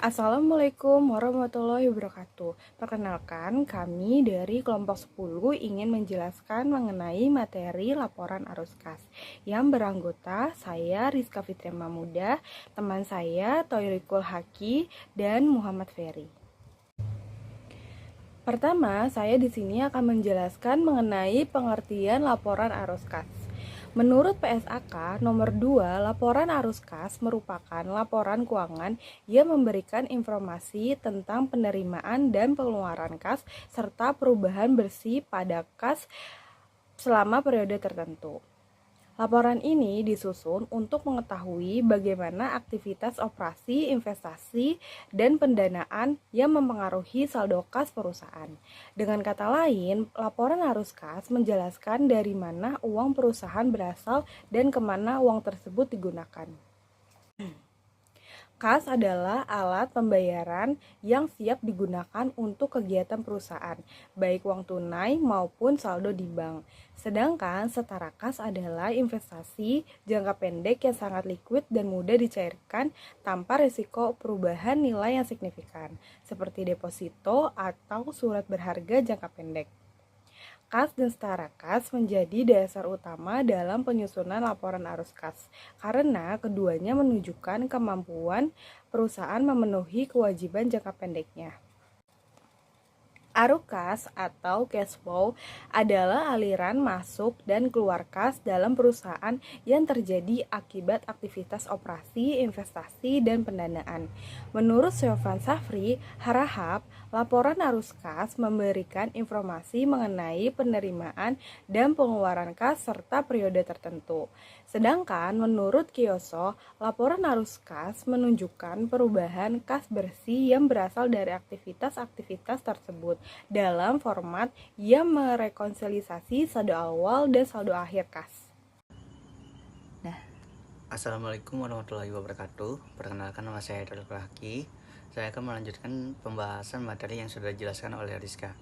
Assalamualaikum warahmatullahi wabarakatuh. Perkenalkan, kami dari kelompok 10 ingin menjelaskan mengenai materi laporan arus kas yang beranggota saya Rizka Fitri Mamuda, teman saya Toyrikul Haki, dan Muhammad Ferry. Pertama, saya di sini akan menjelaskan mengenai pengertian laporan arus kas. Menurut PSAK nomor 2, laporan arus kas merupakan laporan keuangan yang memberikan informasi tentang penerimaan dan pengeluaran kas serta perubahan bersih pada kas selama periode tertentu. Laporan ini disusun untuk mengetahui bagaimana aktivitas operasi, investasi, dan pendanaan yang mempengaruhi saldo kas perusahaan. Dengan kata lain, laporan arus kas menjelaskan dari mana uang perusahaan berasal dan kemana uang tersebut digunakan. Kas adalah alat pembayaran yang siap digunakan untuk kegiatan perusahaan, baik uang tunai maupun saldo di bank. Sedangkan setara kas adalah investasi jangka pendek yang sangat liquid dan mudah dicairkan tanpa risiko perubahan nilai yang signifikan, seperti deposito atau surat berharga jangka pendek. Kas dan setara kas menjadi dasar utama dalam penyusunan laporan arus kas, karena keduanya menunjukkan kemampuan perusahaan memenuhi kewajiban jangka pendeknya. Arus kas atau cash flow adalah aliran masuk dan keluar kas dalam perusahaan yang terjadi akibat aktivitas operasi, investasi, dan pendanaan. Menurut Sofyan Safri Harahap, laporan arus kas memberikan informasi mengenai penerimaan dan pengeluaran kas serta periode tertentu. Sedangkan menurut Kiyoso, laporan arus kas menunjukkan perubahan kas bersih yang berasal dari aktivitas-aktivitas tersebut dalam format yang merekonsiliasi saldo awal dan saldo akhir kas. Assalamualaikum warahmatullahi wabarakatuh. Perkenalkan, nama saya Toyrikul Haki. Saya akan melanjutkan pembahasan materi yang sudah dijelaskan oleh Rizka.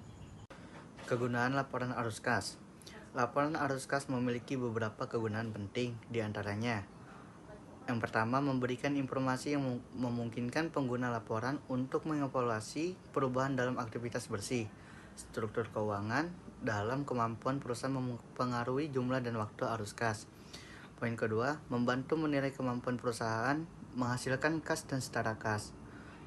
Kegunaan laporan arus kas. Laporan arus kas memiliki beberapa kegunaan penting, diantaranya: yang pertama, memberikan informasi yang memungkinkan pengguna laporan untuk mengevaluasi perubahan dalam aktivitas bersih, struktur keuangan, dalam kemampuan perusahaan mempengaruhi jumlah dan waktu arus kas. Poin kedua, membantu menilai kemampuan perusahaan menghasilkan kas dan setara kas.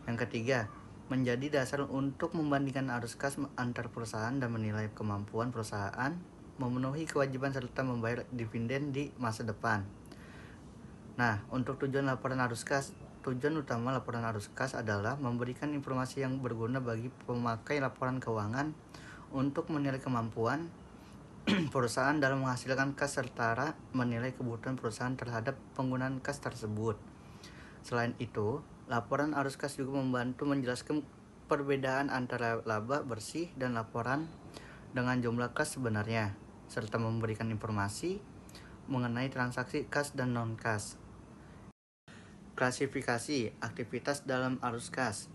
Yang ketiga, menjadi dasar untuk membandingkan arus kas antar perusahaan dan menilai kemampuan perusahaan memenuhi kewajiban serta membayar dividen di masa depan. Nah, untuk tujuan laporan arus kas, tujuan utama laporan arus kas adalah memberikan informasi yang berguna bagi pemakai laporan keuangan untuk menilai kemampuan perusahaan dalam menghasilkan kas serta menilai kebutuhan perusahaan terhadap penggunaan kas tersebut. Selain itu, laporan arus kas juga membantu menjelaskan perbedaan antara laba bersih dan laporan dengan jumlah kas sebenarnya, serta memberikan informasi mengenai transaksi kas dan non-kas. Klasifikasi aktivitas dalam arus kas.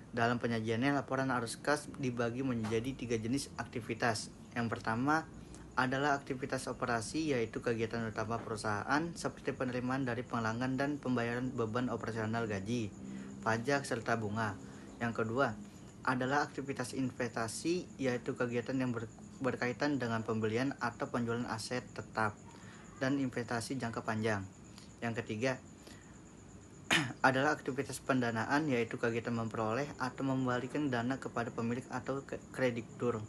Dalam penyajiannya, laporan arus kas dibagi menjadi 3 jenis aktivitas. Yang pertama adalah aktivitas operasi, yaitu kegiatan utama perusahaan seperti penerimaan dari pelanggan dan pembayaran beban operasional gaji, pajak, serta bunga. Yang kedua adalah aktivitas investasi, yaitu kegiatan yang berkaitan dengan pembelian atau penjualan aset tetap dan investasi jangka panjang. Yang ketiga adalah aktivitas pendanaan, yaitu kegiatan memperoleh atau membalikan dana kepada pemilik atau kreditur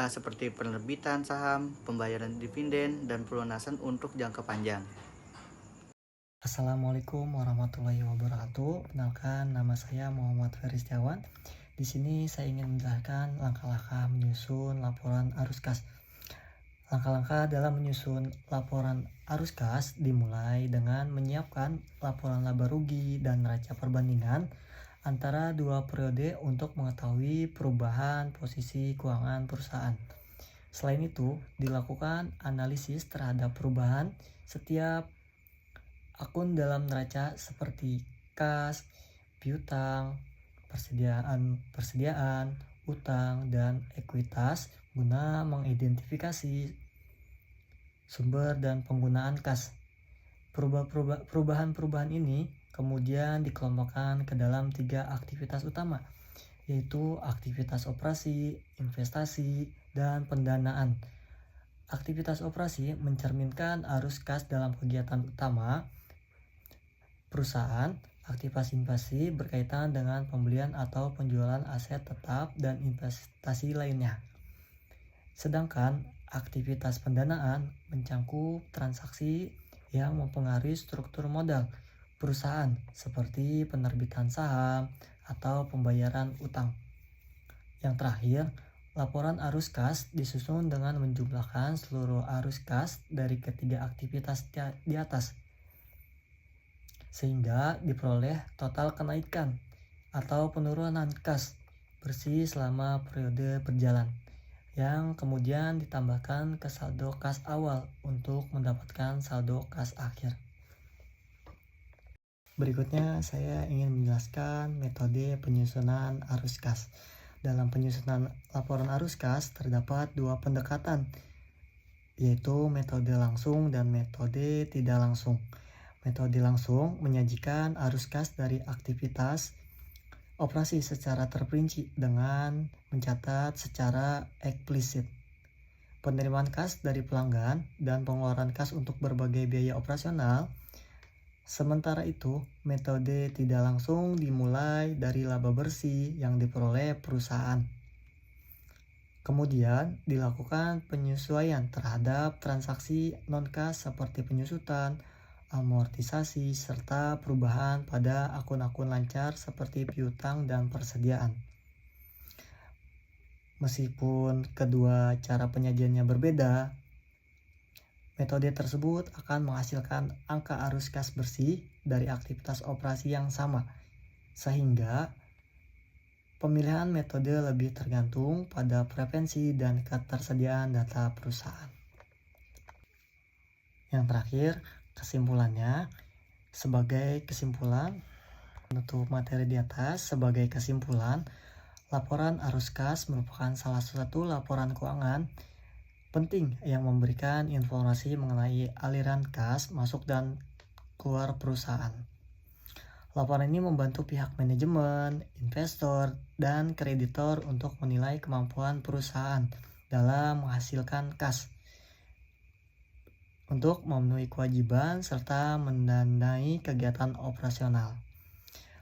seperti penerbitan saham, pembayaran dividen, dan pelunasan untuk jangka panjang. Assalamualaikum warahmatullahi wabarakatuh. Kenalkan, nama saya Muhammad Ferry Setiawan. Di sini saya ingin menjelaskan langkah-langkah menyusun laporan arus kas. Langkah-langkah dalam menyusun laporan arus kas dimulai dengan menyiapkan laporan laba rugi dan neraca perbandingan antara dua periode untuk mengetahui perubahan posisi keuangan perusahaan. Selain itu, dilakukan analisis terhadap perubahan setiap akun dalam neraca seperti kas, piutang, persediaan, utang, dan ekuitas guna mengidentifikasi sumber dan penggunaan kas. Perubahan-perubahan ini kemudian dikelompokkan ke dalam 3 aktivitas utama, yaitu aktivitas operasi, investasi, dan pendanaan. Aktivitas operasi mencerminkan arus kas dalam kegiatan utama perusahaan. Aktivitas investasi berkaitan dengan pembelian atau penjualan aset tetap dan investasi lainnya. Sedangkan aktivitas pendanaan mencangkup transaksi yang mempengaruhi struktur modal perusahaan seperti penerbitan saham atau pembayaran utang. Yang terakhir, laporan arus kas disusun dengan menjumlahkan seluruh arus kas dari ketiga aktivitas di atas, sehingga diperoleh total kenaikan atau penurunan kas bersih selama periode berjalan, yang kemudian ditambahkan ke saldo kas awal untuk mendapatkan saldo kas akhir. Berikutnya saya ingin menjelaskan metode penyusunan arus kas. Dalam penyusunan laporan arus kas terdapat 2 pendekatan, yaitu metode langsung dan metode tidak langsung. Metode langsung menyajikan arus kas dari aktivitas operasi secara terperinci dengan mencatat secara eksplisit penerimaan kas dari pelanggan dan pengeluaran kas untuk berbagai biaya operasional. Sementara itu, metode tidak langsung dimulai dari laba bersih yang diperoleh perusahaan. Kemudian dilakukan penyesuaian terhadap transaksi non-kas seperti penyusutan, amortisasi, serta perubahan pada akun-akun lancar seperti piutang dan persediaan. Meskipun kedua cara penyajiannya berbeda, metode tersebut akan menghasilkan angka arus kas bersih dari aktivitas operasi yang sama, sehingga pemilihan metode lebih tergantung pada preferensi dan ketersediaan data perusahaan. Yang terakhir, kesimpulannya, sebagai kesimpulan, untuk materi di atas, sebagai kesimpulan, laporan arus kas merupakan salah satu laporan keuangan penting yang memberikan informasi mengenai aliran kas masuk dan keluar perusahaan. Laporan ini membantu pihak manajemen, investor, dan kreditor untuk menilai kemampuan perusahaan dalam menghasilkan kas untuk memenuhi kewajiban serta mendanai kegiatan operasional.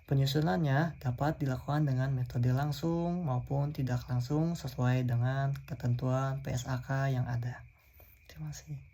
Penyusunannya dapat dilakukan dengan metode langsung maupun tidak langsung sesuai dengan ketentuan PSAK yang ada. Terima kasih.